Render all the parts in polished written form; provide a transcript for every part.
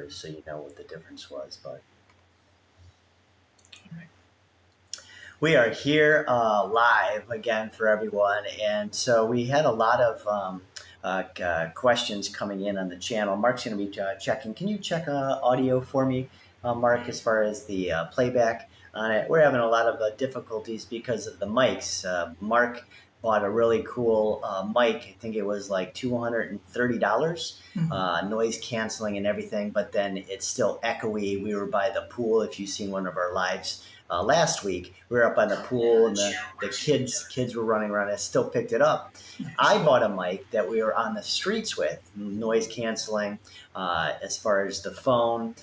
so you know what the difference was. But All right. we are here live again for everyone, and so we had a lot of questions coming in on the channel. Mark's going to be checking. Can you check audio for me, Mark, as far as the playback on it? We're having a lot of difficulties because of the mics. Mark bought a really cool mic. I think it was like $230, noise canceling and everything, but then it's still echoey. We were by the pool. If you've seen one of our lives last week, we were up on the pool and the kids were running around. I still picked it up. I bought a mic that we were on the streets with, noise canceling, as far as the phone.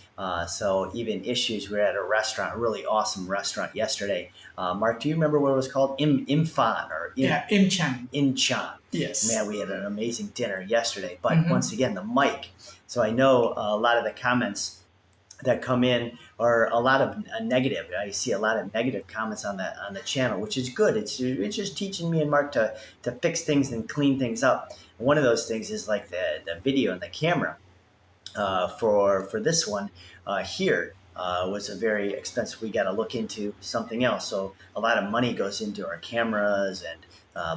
So even issues, we were at a restaurant, a really awesome restaurant yesterday. Mark, do you remember what it was called? Imfan or Imchan. Inchan. Yes. Man, we had an amazing dinner yesterday. But once again, the mic. So I know a lot of the comments that come in are a lot of negative. I see a lot of negative comments on the channel, which is good. It's just teaching me and Mark to fix things and clean things up. One of those things is like the video and the camera for this one here. Was a very expensive. We got to look into something else. So a lot of money goes into our cameras and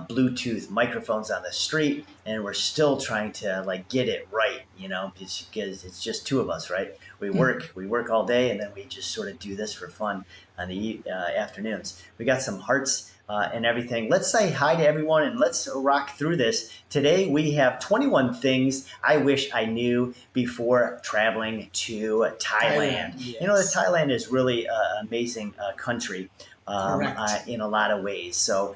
Bluetooth microphones on the street, and we're still trying to like get it right, because it's just two of us, right? We work all day, and then we just sort of do this for fun on the afternoons. We got some hearts and everything. Let's say hi to everyone and let's rock through this. Today we have 21 things I wish I knew before traveling to Thailand. Yes. Thailand is really an amazing country. In a lot of ways. So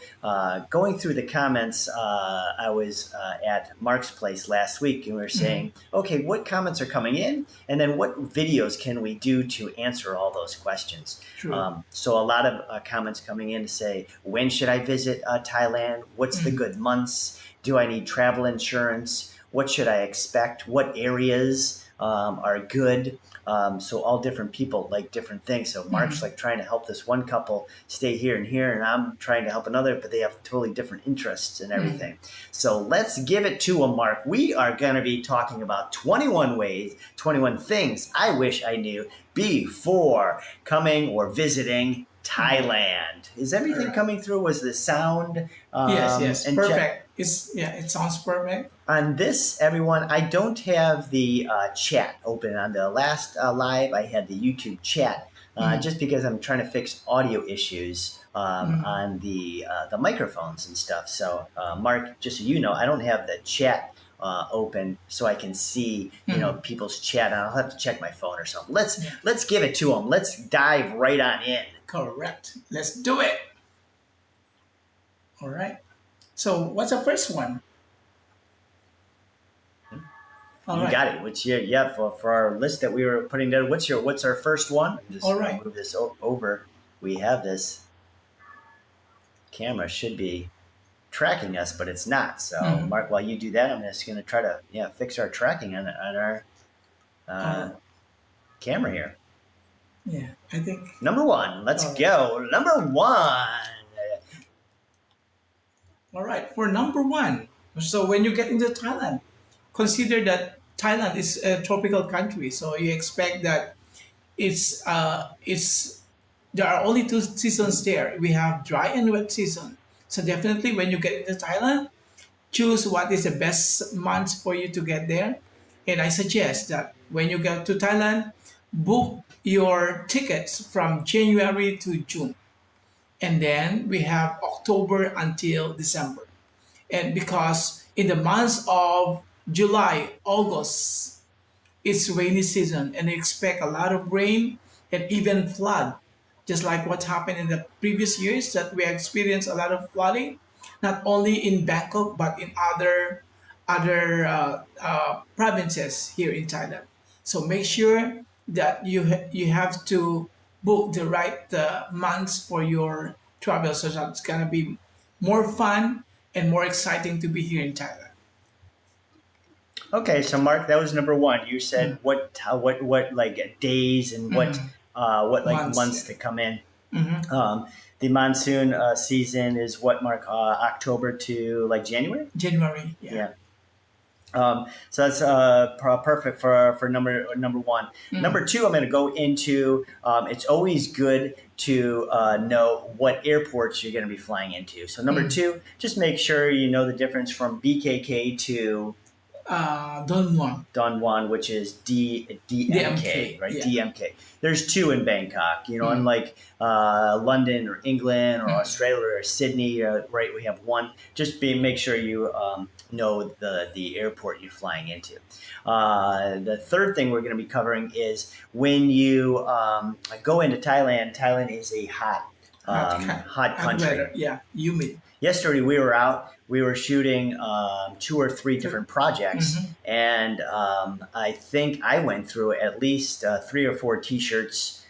going through the comments, I was at Mark's place last week, and we were saying, okay, what comments are coming in? And then what videos can we do to answer all those questions? True. So a lot of comments coming in to say, when should I visit Thailand? What's the good months? Do I need travel insurance? What should I expect? What areas are good? So all different people like different things. So Mark's like trying to help this one couple stay here, and I'm trying to help another, but they have totally different interests and everything. So let's give it to them, Mark. We are going to be talking about 21 things I wish I knew before coming or visiting Thailand. Is everything coming through? Was the sound? Yes, perfect. It sounds perfect. On this, everyone, I don't have the chat open. On the last live, I had the YouTube chat just because I'm trying to fix audio issues on the microphones and stuff. So, Mark, just so you know, I don't have the chat open so I can see people's chat. And I'll have to check my phone or something. Let's give it to them. Let's dive right on in. Correct. Let's do it. All right. So what's the first one? You got it. Which for our list that we were putting together. What's our first one? Just all right. Move this over. We have this camera should be tracking us, but it's not. So Mark, while you do that, I'm just going to try to fix our tracking on our camera here. Yeah, I think number one. Let's go. Number one. All right, for number one. So when you get into Thailand, consider that Thailand is a tropical country. So you expect that it's there are only two seasons there. We have dry and wet season. So definitely when you get into Thailand, choose what is the best month for you to get there. And I suggest that when you go to Thailand, book your tickets from January to June. And then we have October until December. And because in the months of July, August, it's rainy season and they expect a lot of rain and even flood. Just like what happened in the previous years that we experienced a lot of flooding, not only in Bangkok, but in other provinces here in Thailand. So make sure that you have to book the right months for your travel, so that it's gonna be more fun and more exciting to be here in Thailand. Okay, so Mark, that was number one. You said what like days and what like months to come in. The monsoon season is what, Mark? October to like January. January, yeah. So that's perfect for number one. Number two, I'm going to go into. It's always good to know what airports you're going to be flying into. So number Mm. two, just make sure you know the difference from BKK to Don't want Don, which is DMK, DMK. right? Yeah. DMK. There's two in Bangkok. Mm. Unlike London or England or Mm. Australia or Sydney, right? We have one. Just make sure you know the airport you're flying into. The third thing we're going to be covering is when you go into Thailand. Thailand is a hot Hot country. weather. Yeah. Humid. Yesterday we were out. We were shooting two or three different projects, Mm-hmm. and I think I went through at least three or four T-shirts,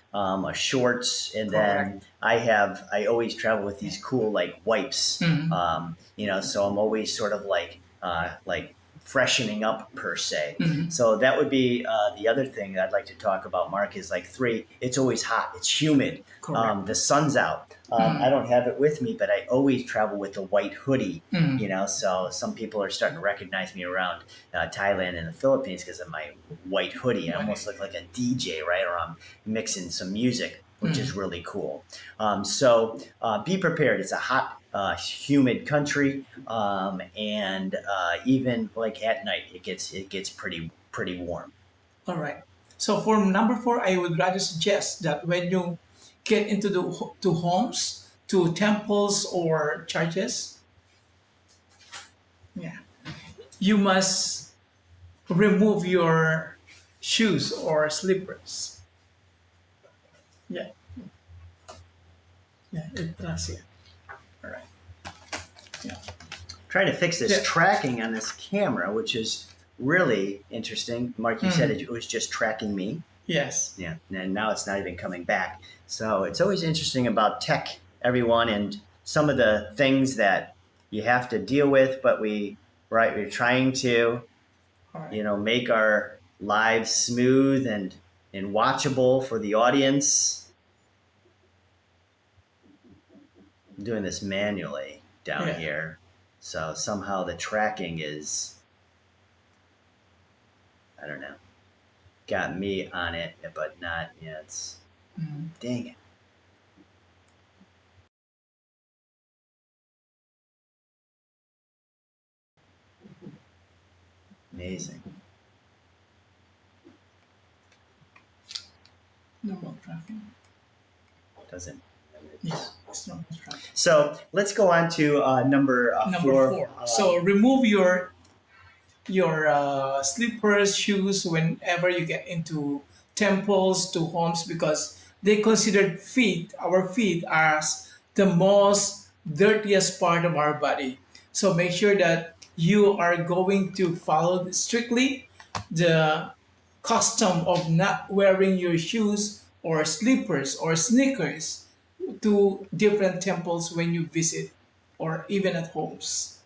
shorts, and then Correct. I always travel with these cool like wipes, Mm-hmm. so I'm always sort of like freshening up per se. Mm-hmm. So that would be the other thing that I'd like to talk about. Mark is like three. It's always hot. It's humid. Correct. The sun's out. I don't have it with me, but I always travel with a white hoodie. Mm. So some people are starting to recognize me around Thailand and the Philippines because of my white hoodie. I almost look like a DJ, right? Or I'm mixing some music, which is really cool. Be prepared. It's a hot, humid country, and even like at night, it gets pretty warm. All right. So for number four, I would rather suggest that when you get into to homes, to temples or churches, yeah, you must remove your shoes or slippers. Yeah, yeah, that's it. All right. Yeah. Trying to fix this Yeah. tracking on this camera, which is really interesting. Mark, you said it was just tracking me. Yes. Yeah, and now it's not even coming back. So it's always interesting about tech, everyone, and some of the things that you have to deal with. But we're trying to, All right. make our lives smooth and watchable for the audience. I'm doing this manually down Yeah. here, so somehow the tracking is, I don't know, got me on it, but not. Yeah, it's Mm. dang it. Amazing. No more tracking. Doesn't. Yeah, it's no more tracking. So let's go on to number Number four. four. So remove your slippers, shoes whenever you get into temples to homes because they consider our feet, as the most dirtiest part of our body. So make sure that you are going to follow strictly the custom of not wearing your shoes or slippers or sneakers to different temples when you visit or even at homes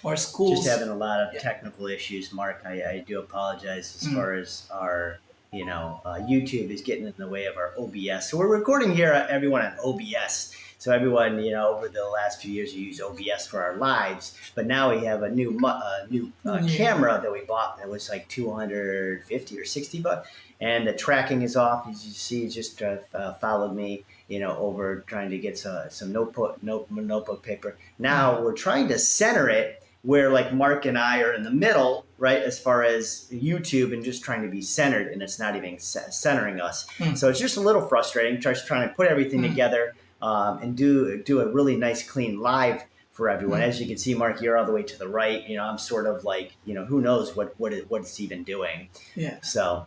or Just schools. having a lot of Yeah. technical issues, Mark. I do apologize as Mm. far as our, YouTube is getting in the way of our OBS. So we're recording here, everyone on OBS. So everyone, over the last few years, we use OBS for our lives. But now we have a new Yeah. camera that we bought that was like 250 or 60 bucks. And the tracking is off. As you see, it just followed me, over trying to get some notebook paper. Now we're trying to center it where like Mark and I are in the middle, right, as far as YouTube and just trying to be centered, and it's not even centering us. Mm. So it's just a little frustrating, just trying to put everything together and do a really nice, clean live for everyone. As you can see, Mark, you're all the way to the right. I'm sort of like, who knows what it's even doing. Yeah. So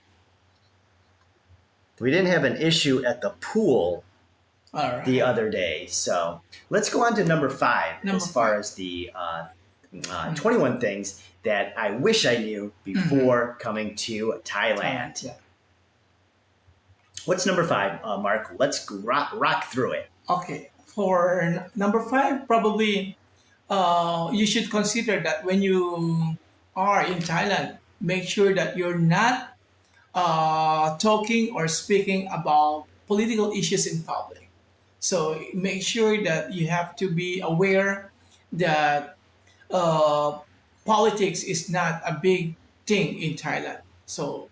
we didn't have an issue at the pool All right. the other day. So let's go on to number five Number as far five. as the 21 things that I wish I knew before coming to Thailand. Yeah. What's number five, Mark? Let's rock through it. Okay. For number five, probably you should consider that when you are in Thailand, make sure that you're not talking or speaking about political issues in public. So make sure that you have to be aware that uh, politics is not a big thing in Thailand. So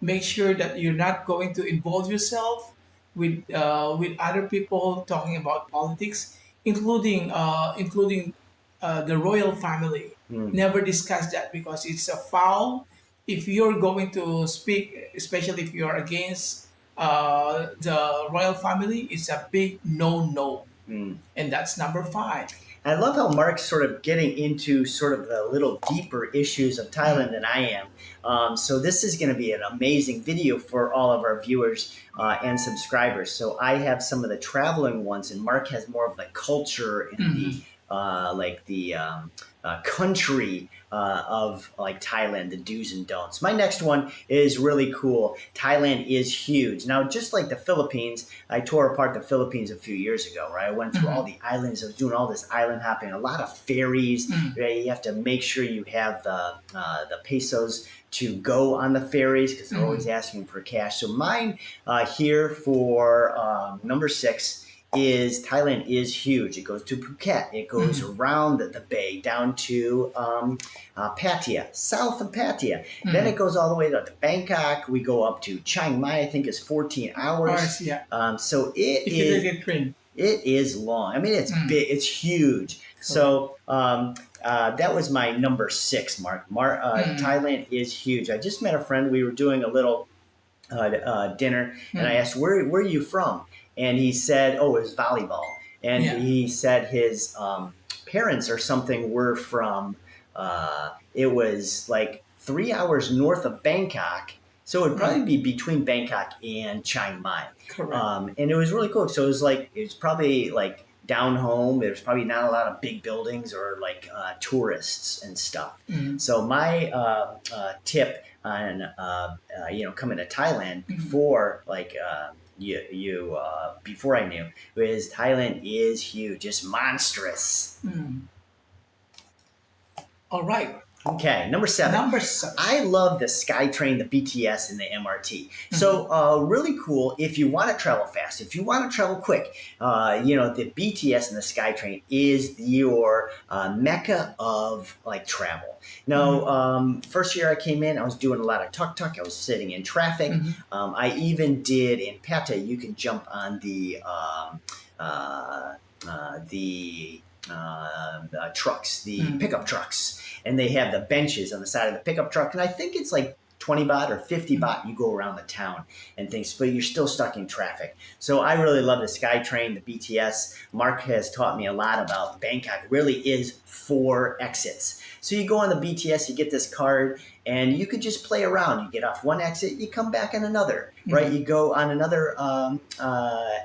make sure that you're not going to involve yourself with other people talking about politics, including the royal family. Mm. Never discuss that because it's a foul. If you're going to speak, especially if you're against the royal family, it's a big no, Mm. and that's number five. I love how Mark's sort of getting into sort of the little deeper issues of Thailand than I am. So this is going to be an amazing video for all of our viewers and subscribers. So I have some of the traveling ones, and Mark has more of the culture and the like the country of like Thailand, the do's and don'ts. My next one is really cool. Thailand is huge. Now, just like the Philippines, I tore apart the Philippines a few years ago, right? I went through all the islands. I was doing all this island hopping, a lot of ferries. Right? You have to make sure you have the pesos to go on the ferries because they're always asking for cash. So mine here for number 6 is Thailand is huge. It goes to Phuket. It goes around the bay down to Pattaya, south of Pattaya. Then it goes all the way to Bangkok. We go up to Chiang Mai. I think it's 14 hours. Yeah. So If you don't get train. it is long. I mean, it's big. It's huge. So that was my number 6, Mark. Thailand is huge. I just met a friend. We were doing a little dinner, and I asked, where are you from? And he said, oh, it was volleyball. And he said his parents or something were from, it was like 3 hours north of Bangkok. So it would probably be between Bangkok and Chiang Mai. Correct. And it was really cool. So it was probably like down home. There's probably not a lot of big buildings or like tourists and stuff. So my tip on, coming to Thailand before like, before I knew, is Thailand is huge. It's monstrous. All right. Okay, number 7. Number 7. I love the SkyTrain, the BTS, and the MRT. So really cool if you want to travel fast, if you want to travel quick. The BTS and the SkyTrain is your mecca of like travel. Now, first year I came in, I was doing a lot of tuk-tuk. I was sitting in traffic. I even did in Pattaya. You can jump on the trucks, the pickup trucks, and they have the benches on the side of the pickup truck. And I think it's like 20 baht or 50 baht. You go around the town and things, but you're still stuck in traffic. So I really love the SkyTrain, the BTS. Mark has taught me a lot about Bangkok. It really is 4 exits. So you go on the BTS, you get this card, and you could just play around. You get off one exit, you come back on another, right? You go on another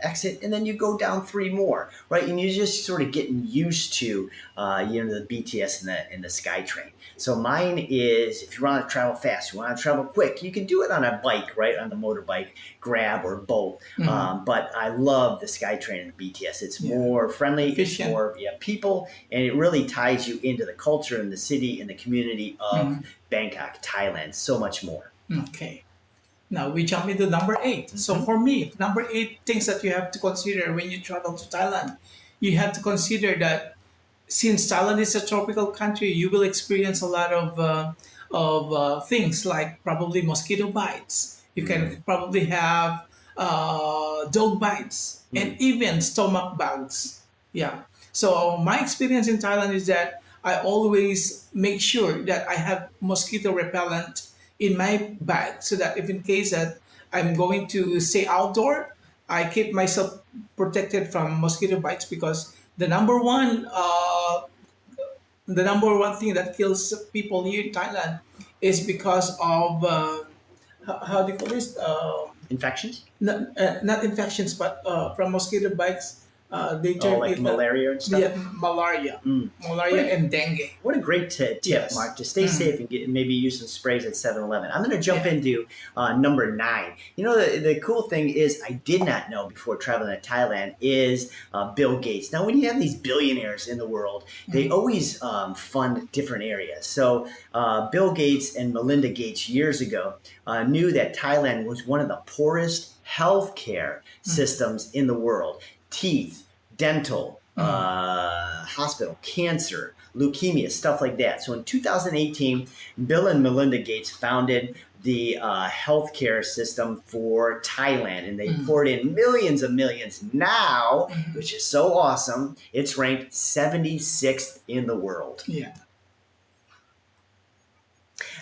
exit, and then you go down 3 more, right? And you're just sort of getting used to, the BTS and the SkyTrain. So mine is, if you want to travel fast, you want to travel quick, you can do it on a bike, right? On the motorbike, Grab or Bolt. But I love the SkyTrain and the BTS. It's more friendly, it's more people, and it really ties you into the culture and the city and the community of Bangkok, Thailand, so much more. Okay. Now we jump into number 8. So for me, number 8 things that you have to consider when you travel to Thailand. You have to consider that since Thailand is a tropical country, you will experience a lot of things like probably mosquito bites. You can probably have dog bites and even stomach bugs. Yeah. So my experience in Thailand is that I always make sure that I have mosquito repellent in my bag so that if in case that I'm going to stay outdoor, I keep myself protected from mosquito bites because the number one thing that kills people here in Thailand is because of how do you call this? Infections? Not infections, but from mosquito bites. They turn like malaria and stuff? Yeah, malaria and dengue. What a great tip, Mark, to stay safe and maybe use some sprays at 7-Eleven. I'm going to jump into number 9. The cool thing is I did not know before traveling to Thailand is Bill Gates. Now, when you have these billionaires in the world, they always fund different areas. So Bill Gates and Melinda Gates years ago knew that Thailand was one of the poorest healthcare systems in the world. Teeth, dental, hospital, cancer, leukemia, stuff like that. So in 2018, Bill and Melinda Gates founded the healthcare system for Thailand, and they poured in millions of millions. Now, which is so awesome, it's ranked 76th in the world. Yeah.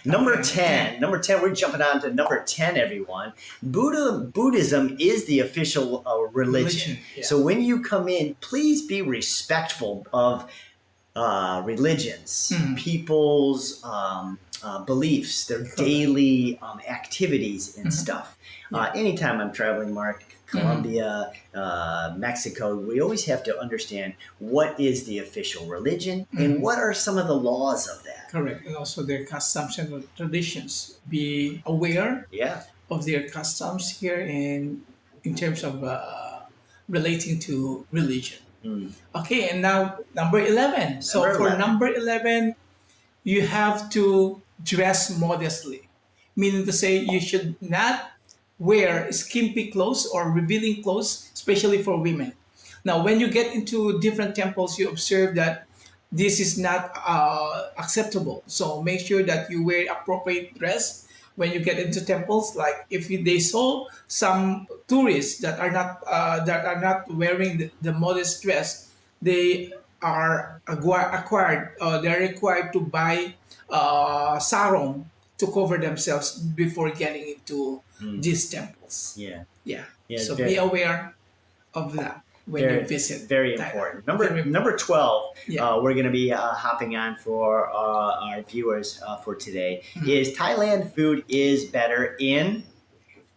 Number 10, we're jumping on to number 10, everyone. Buddhism is the official religion. Yeah. So when you come in, please be respectful of religions, people's beliefs, their daily activities and stuff. Anytime I'm traveling, Mark, Colombia, Mexico, we always have to understand what is the official religion and what are some of the laws of that. Correct. And also their customs and traditions. Be aware of their customs here in terms of relating to religion. Okay, and now number 11. So number 11, you have to dress modestly. Meaning to say you should not wear skimpy clothes or revealing clothes, especially for women. Now, when you get into different temples, you observe that this is not acceptable. So make sure that you wear appropriate dress when you get into temples. Like if they saw some tourists that are not wearing the modest dress, they are they're required to buy sarong to cover themselves before getting into these temples. Yeah. So be aware of that when you visit. Very Thailand. important. Number 12, we're going to be hopping on for our viewers for today, is Thailand food is better in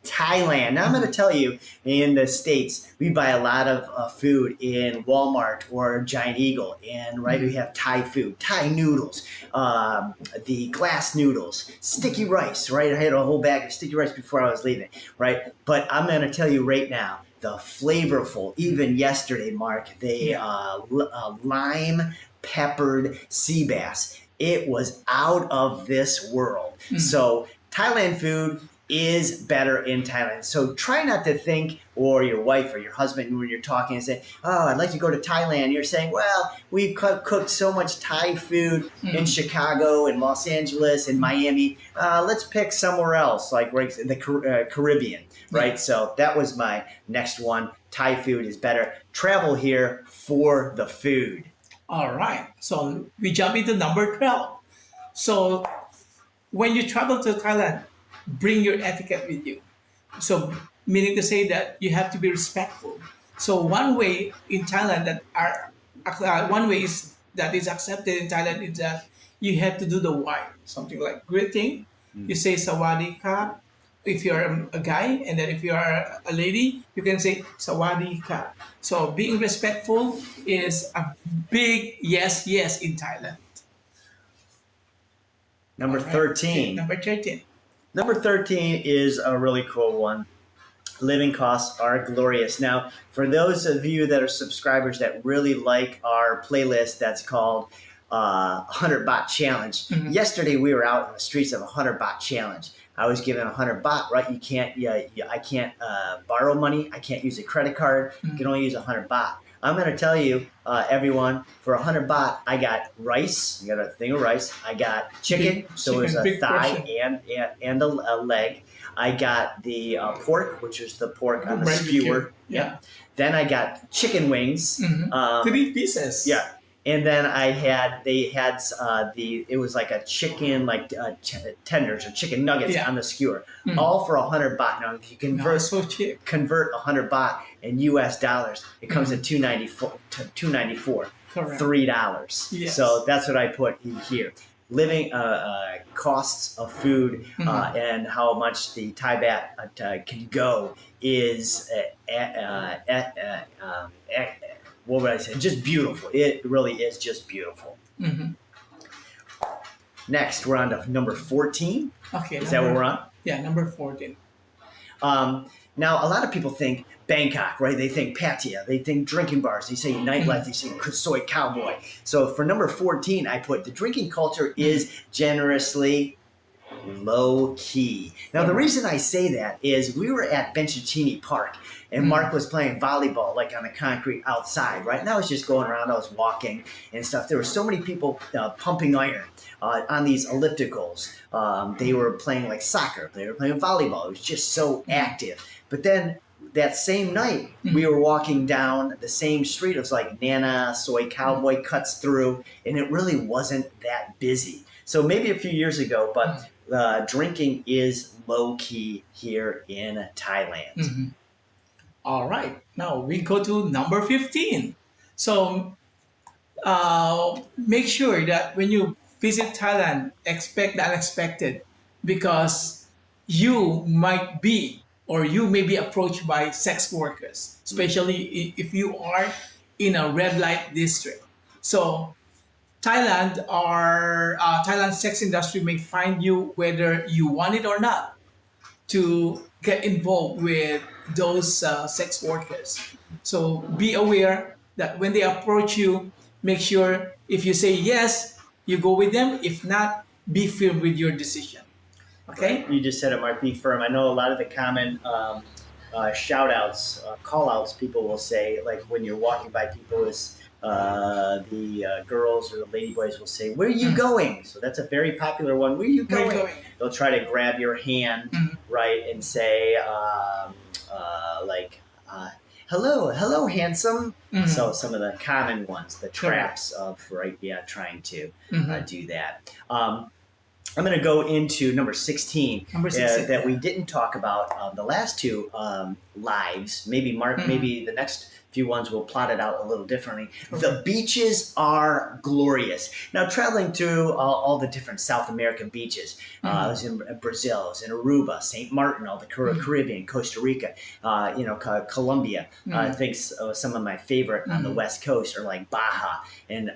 Thailand. Now I'm going to tell you, in the States, we buy a lot of food in Walmart or Giant Eagle, and we have Thai food, Thai noodles, the glass noodles, sticky rice, right? I had a whole bag of sticky rice before I was leaving, right? But I'm going to tell you right now, the flavorful, even yesterday, Mark, they lime peppered sea bass. It was out of this world. So Thailand food is better in Thailand. So try not to think, or your wife or your husband, when you're talking and say, oh, I'd like to go to Thailand. You're saying, well, we've cooked so much Thai food in Chicago and Los Angeles and Miami. Let's pick somewhere else, like the Caribbean, right? So that was my next one. Thai food is better. Travel here for the food. All right. So we jump into number 12. So when you travel to Thailand, bring your etiquette with you. So meaning to say that you have to be respectful. So one way in Thailand that is accepted in Thailand is that you have to do the why, something like greeting. You say Sawadee ka if you're a guy, and then if you are a lady, you can say Sawadee ka. So being respectful is a big yes in Thailand. Number 13. Number 13 is a really cool one. Living costs are glorious. Now, for those of you that are subscribers that really like our playlist that's called 100 Baht Challenge, yesterday we were out on the streets of 100 Baht Challenge. I was given 100 baht, right? I can't borrow money. I can't use a credit card. You can only use 100 baht. I'm going to tell you, everyone, for 100 baht, I got rice. I got a thing of rice. I got chicken. So it was a thigh and a leg. I got the pork, which is the pork on the skewer. Yeah. Then I got chicken wings. 3 pieces. Yeah. And then it was like a chicken, tenders or chicken nuggets on the skewer, all for 100 baht. Now, if you convert 100 baht in US dollars, it comes at $2.94, Correct. $3. Yes. So that's what I put in here. Living costs of food and how much the Thai baht can go is what would I say? Just beautiful. It really is just beautiful. Next, we're on to number 14. Okay. Is that what we're on? Yeah, number 14. Now, a lot of people think Bangkok, right? They think Pattaya. They think drinking bars. They say nightlife. They say soy cowboy. So for number 14, I put the drinking culture is generously low key. Now, the reason I say that is we were at Bencicini Park and Mark was playing volleyball like on the concrete outside, right? And I was just going around, I was walking and stuff. There were so many people pumping iron on these ellipticals. They were playing like soccer, they were playing volleyball. It was just so active. But then that same night, we were walking down the same street. It was like Nana Soy Cowboy cuts through, and it really wasn't that busy. So maybe a few years ago, but drinking is low key here in Thailand. All right. Now we go to number 15. So make sure that when you visit Thailand, expect the unexpected because you might be or you may be approached by sex workers, especially if you are in a red light district. So Thailand sex industry may find you whether you want it or not to get involved with those sex workers. So be aware that when they approach you, make sure if you say yes, you go with them. If not, be firm with your decision. Okay? You just said it, Mark, be firm. I know a lot of the common shout outs, call outs people will say, like when you're walking by people, is the girls or the ladyboys will say, "Where are you going?" So that's a very popular one. Where are you Where going? are you going? They'll try to grab your hand, right, and say, like, hello, handsome. So some of the common ones, the traps of, right, trying to do that. I'm going to go into number 16, that we didn't talk about the last two lives. Maybe Mark, maybe the next few ones will plot it out a little differently. The beaches are glorious. Now, traveling through all the different South American beaches, I was in Brazil, I was in Aruba, St. Martin, all the Caribbean, Costa Rica, Colombia. I think some of my favorite on the West Coast are like Baja and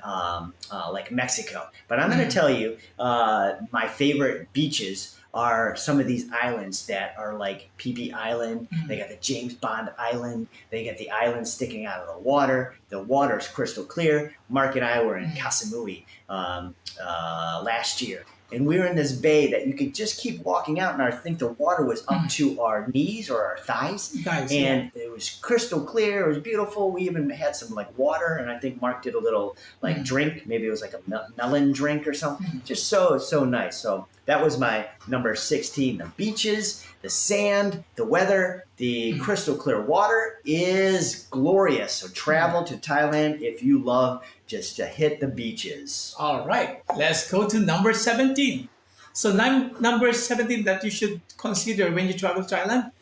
like Mexico. But I'm going to tell you, my favorite beaches are some of these islands that are like Phi Island. They got the James Bond Island. They got the island sticking out of the water. The water is crystal clear. Mark and I were in Kasamui last year. And we were in this bay that you could just keep walking out, and I think the water was up to our knees or our thighs. And it was crystal clear. It was beautiful. We even had some like water, and I think Mark did a little like drink. Maybe it was like a melon drink or something. Just so nice. So that was my number 16. The beaches, the sand, the weather, the crystal clear water is glorious. So travel to Thailand if you love just to hit the beaches. All right, let's go to number 17. So number 17 that you should consider when you travel to Thailand,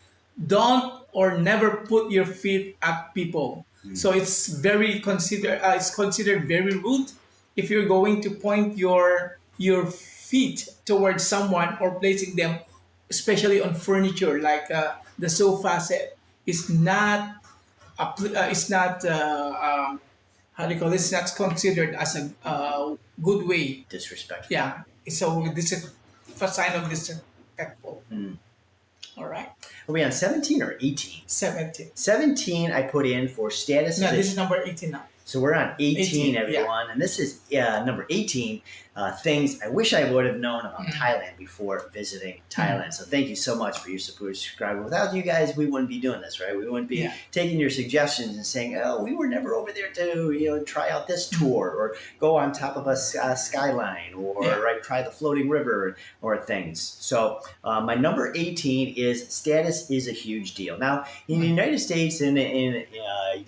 don't or never put your feet at people. So it's considered very rude if you're going to point your feet towards someone or placing them, especially on furniture like the sofa set. It's not how do you call it? It's not considered as a good way. Disrespectful. Yeah. So this is a sign of disrespectful. All right. Are we on 17 or 18? 17. 17 I put in for status. No, this is number 18 now. So we're on 18, everyone. And this is number 18, things I wish I would have known about Thailand before visiting Thailand. So thank you so much for your support, subscriber. Without you guys, we wouldn't be doing this, right? We wouldn't be taking your suggestions and saying, oh, we were never over there to try out this tour or go on top of a skyline or try the floating river or things. So my number 18 is status is a huge deal. Now, in the United States and in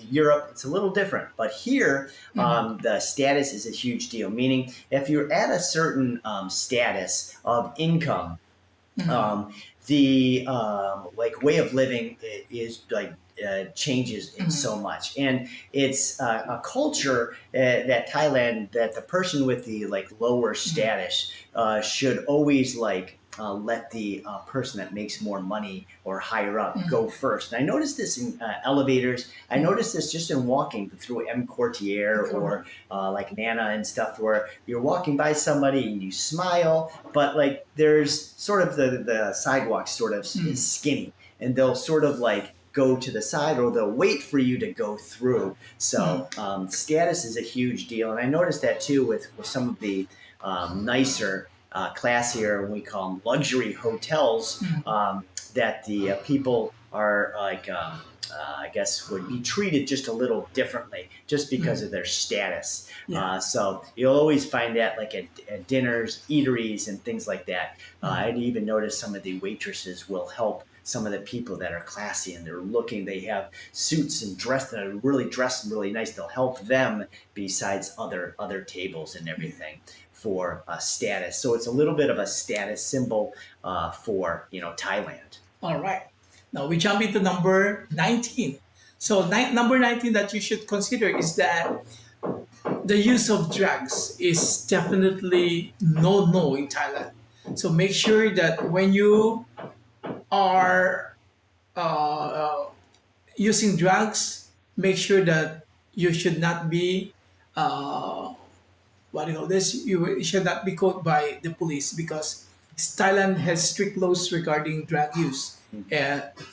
Europe, it's a little different. But here, the status is a huge deal, meaning if you're at a certain status of income, the like way of living is like changes in so much, and it's a culture that Thailand, that the person with the like lower status should always like let the person that makes more money or higher up go first. And I noticed this in elevators. I noticed this just in walking through M. Courtier or like Nana and stuff, where you're walking by somebody and you smile, but like there's sort of the sidewalk sort of is skinny, and they'll sort of like go to the side or they'll wait for you to go through. So status is a huge deal. And I noticed that too with some of the nicer classier, we call them luxury hotels, that the people are like, I guess, would be treated just a little differently just because of their status. Yeah. So you'll always find that like at dinners, eateries, and things like that. I'd even notice some of the waitresses will help some of the people that are classy and they have suits and really dressed really nice. They'll help them besides other tables and everything for status. So it's a little bit of a status symbol for Thailand. All right. Now we jump into number 19. So number 19 that you should consider is that the use of drugs is definitely no in Thailand. So make sure that when you are using drugs, make sure that you should not be what do you call this? You should not be caught by the police because Thailand has strict laws regarding drug use,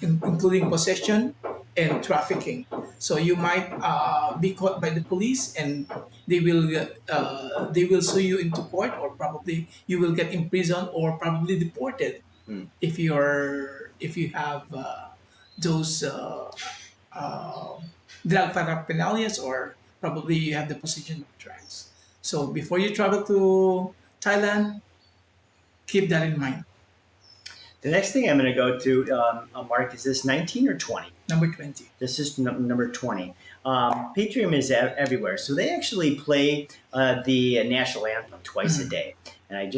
including possession and trafficking. So you might be caught by the police, and they will sue you into court, or probably you will get imprisoned or probably deported if you have those drug paraphernalias, or probably you have the possession of drugs. So before you travel to Thailand, keep that in mind. The next thing I'm going to go to, Mark, is this 19 or 20? Number 20. This is number 20. Patriotism is everywhere. So they actually play the national anthem twice a day. And I'm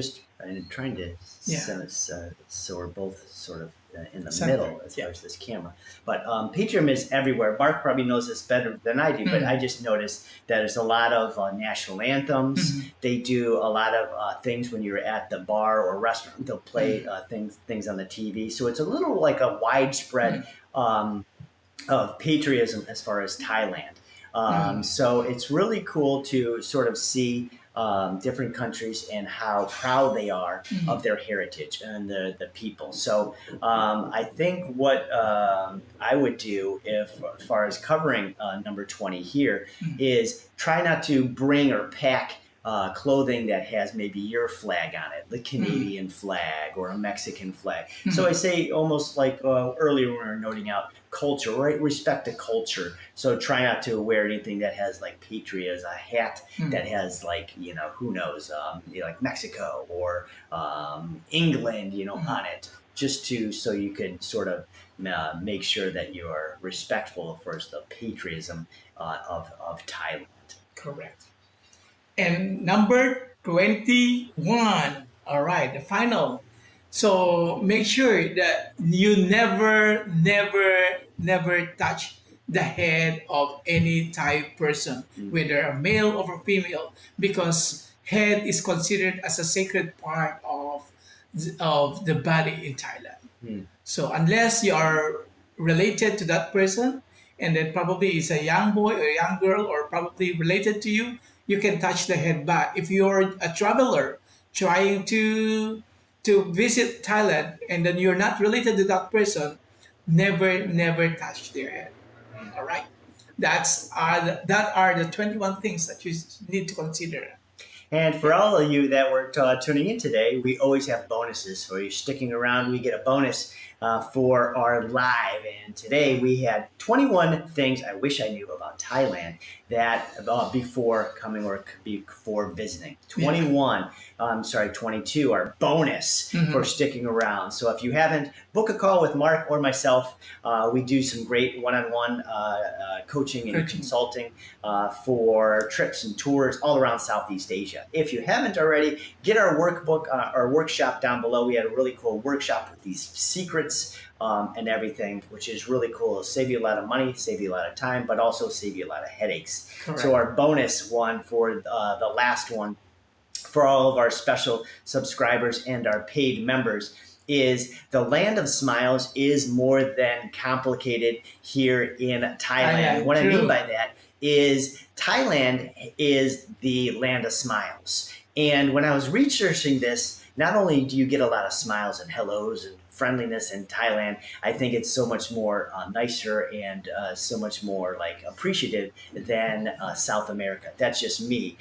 trying to, so we're both sort of in the middle as far as this camera. But patriotism is everywhere. Mark probably knows this better than I do, but I just noticed that there's a lot of national anthems. They do a lot of things when you're at the bar or restaurant. They'll play things on the TV. So it's a little like a widespread of patriotism as far as Thailand. So it's really cool to sort of see different countries and how proud they are of their heritage and the people. So I think what I would do, as far as covering number 20 here, is try not to bring or pack clothing that has maybe your flag on it, the Canadian flag or a Mexican flag. So I say almost like earlier when we were noting out culture, right? Respect the culture. So try not to wear anything that has like patriots, a hat that has like, who knows, like Mexico or England, on it, just so you can sort of make sure that you are respectful for the patriotism of Thailand. Correct. And number 21. All right, the final. So make sure that you never touch the head of any Thai person, whether a male or a female, because head is considered as a sacred part of the body in Thailand. So unless you are related to that person, and then probably is a young boy or a young girl, or probably related to you, you can touch the head. But if you're a traveler trying to visit Thailand and then you're not related to that person, never touch their head. All right, that are the 21 things that you need to consider. And for all of you that were tuning in today, we always have bonuses for you. Sticking around, we get a bonus for our live. And today we had 21 things I wish I knew about Thailand that before coming or before visiting. 22 are bonus for sticking around. So if you haven't, book a call with Mark or myself. We do some great one-on-one coaching and consulting for trips and tours all around Southeast Asia. If you haven't already, get our workbook, our workshop down below. We had a really cool workshop with these secrets and everything, which is really cool. It'll save you a lot of money, save you a lot of time, but also save you a lot of headaches. Correct. So our bonus one for the last one, for all of our special subscribers and our paid members, is the land of smiles is more than complicated here in Thailand. What I mean by that is Thailand is the land of smiles. And when I was researching this, not only do you get a lot of smiles and hellos and friendliness in Thailand. I think it's so much more nicer and so much more like appreciative than South America. That's just me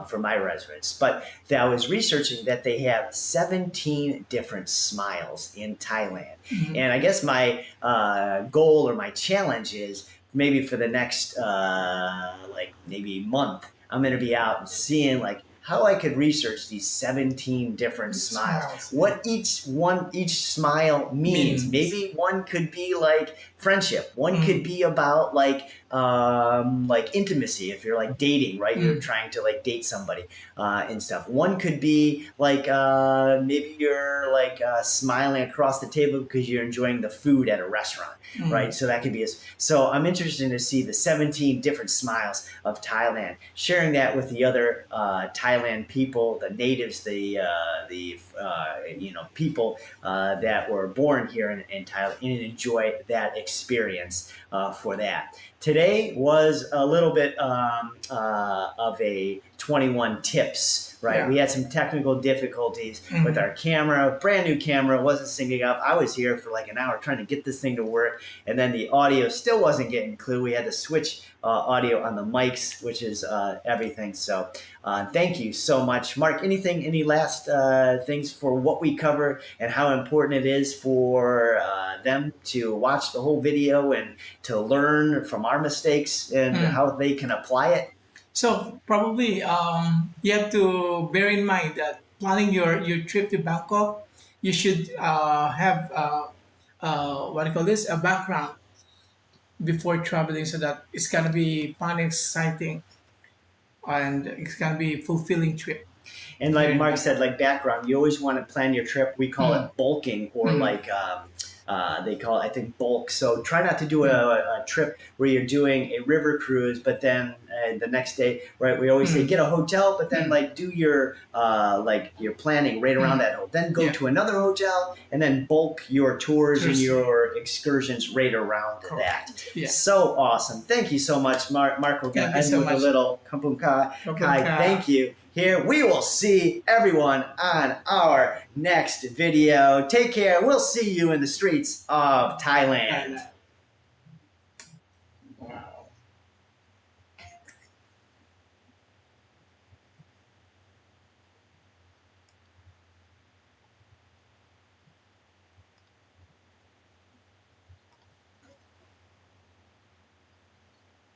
for my residents. But I was researching that they have 17 different smiles in Thailand. Mhm. And I guess my goal or my challenge is maybe for the next like maybe month, I'm going to be out and seeing like how I could research these 17 different smiles. What each smile means. Maybe one could be like friendship. One could be about like intimacy if you're like dating, right? You're trying to like date somebody and stuff. One could be like maybe you're like smiling across the table because you're enjoying the food at a restaurant, right? So that could be so I'm interested to see the 17 different smiles of Thailand, sharing that with the other Thailand people, the natives, the people that were born here in Thailand, and enjoy that experience for that. Today was a little bit of a 21 tips, right? Yeah. We had some technical difficulties with our camera, brand new camera, wasn't syncing up. I was here for like an hour trying to get this thing to work, and then the audio still wasn't getting clear. We had to switch audio on the mics, which is everything. So thank you so much. Mark, any last things for what we cover and how important it is for them to watch the whole video and to learn from our mistakes and how they can apply it? So probably you have to bear in mind that planning your trip to Bangkok, you should have what do you call this, a background before traveling, so that it's gonna be fun, exciting, and it's gonna be fulfilling trip. And like Mark said, like background, you always want to plan your trip. We call it bulking, or like they call it, I think, bulk. So try not to do a trip where you're doing a river cruise, but then the next day, right? We always say get a hotel, but then like do your your planning right around that hotel. Then go to another hotel, and then bulk your tours and your excursions right around that. Yeah. So awesome! Thank you so much, Mark. We're gonna end with a little kampung kai. Thank you. Here, we will see everyone on our next video. Take care. We'll see you in the streets of Thailand.